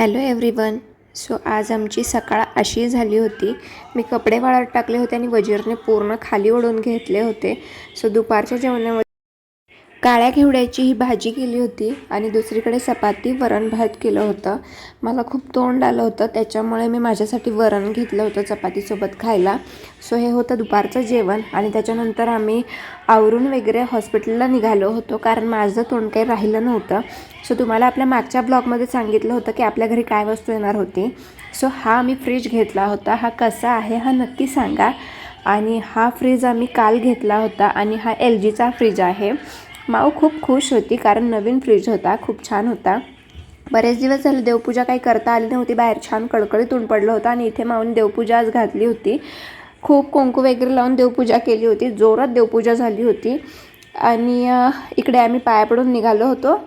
Hello everyone. So आज आमची सकाळ अशी झाली होती. मी कपडे वाळत टाकले होते आणि वजीरने पूर्ण खाली ओढून घेतले होते. सो दुपारच्या जेवणामध्ये काळ्या घेवड्याची ही भाजी केली होती आणि दुसरीकडे चपाती वरण भात केलं होतं. मला खूप तोंड आलं होतं, त्याच्यामुळे मी माझ्यासाठी वरण घेतलं होतं चपातीसोबत खायला. सो हे होतं दुपारचं जेवण आणि त्याच्यानंतर आम्ही आवरून वगैरे हॉस्पिटलला निघालो होतो, कारण माझं तोंड काही राहिलं नव्हतं. सो तुम्हाला आपल्या मागच्या ब्लॉगमध्ये सांगितलं होतं की आपल्या घरी काय वस्तू येणार होती. सो हा मी फ्रीज घेतला होता. हा कसा आहे हा नक्की सांगा. आणि हा फ्रीज आम्ही काल घेतला होता आणि हा LGचा फ्रीज आहे. माऊ खूप खुश होती, कारण नवीन फ्रीज होता, खूप छान होता. बरेच दिवस झाले देवपूजा काही करता आली नव्हती. बाहेर छान कडकडीत ऊन पडलं होतं आणि इथे माऊने देवपूजा आज घातली होती. खूप कुंकू वगैरे लावून देवपूजा केली होती. जोरात देवपूजा झाली होती. आणि इकडे आम्ही पाया पडून निघालो होतो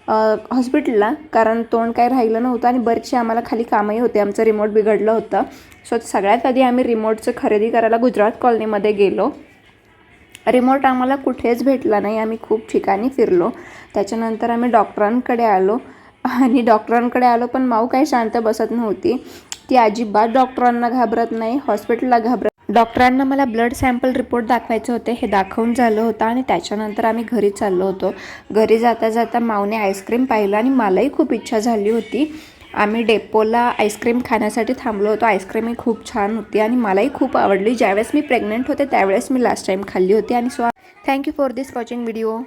हॉस्पिटलला, कारण तोंड काही राहिलं नव्हतं आणि बरेचसे आम्हाला खाली कामही होते. आमचं रिमोट बिघडलं होतं. सो सगळ्यात आधी आम्ही रिमोटचं खरेदी करायला गुजरात कॉलनीमध्ये गेलो. रिमोट आम्हाला कुठेच भेटला नाही. आम्ही खूप ठिकाणी फिरलो. त्याच्यानंतर आम्ही डॉक्टरांकडे आलो पण माऊ काही शांत बसत नव्हती. ती अजिबात डॉक्टरांना घाबरत नाही, हॉस्पिटलला घाबरत. डॉक्टरांना मला ब्लड सॅम्पल रिपोर्ट दाखवायचे होते, हे दाखवून झालं होतं आणि त्याच्यानंतर आम्ही घरी चाललो होतो. घरी जाता जाता माऊने आईस्क्रीम पाहिलं आणि मलाही खूप इच्छा झाली होती. आम्ही डेपोला आईस्क्रीम खाण्यासाठी थांबलो होतो. आईस्क्रीमही खूप छान होती आणि मलाही खूप आवडली. ज्यावेळेस मी प्रेग्नंट होते त्यावेळेस मी लास्ट टाईम खाल्ली होती. आणि so thank you for this watching video.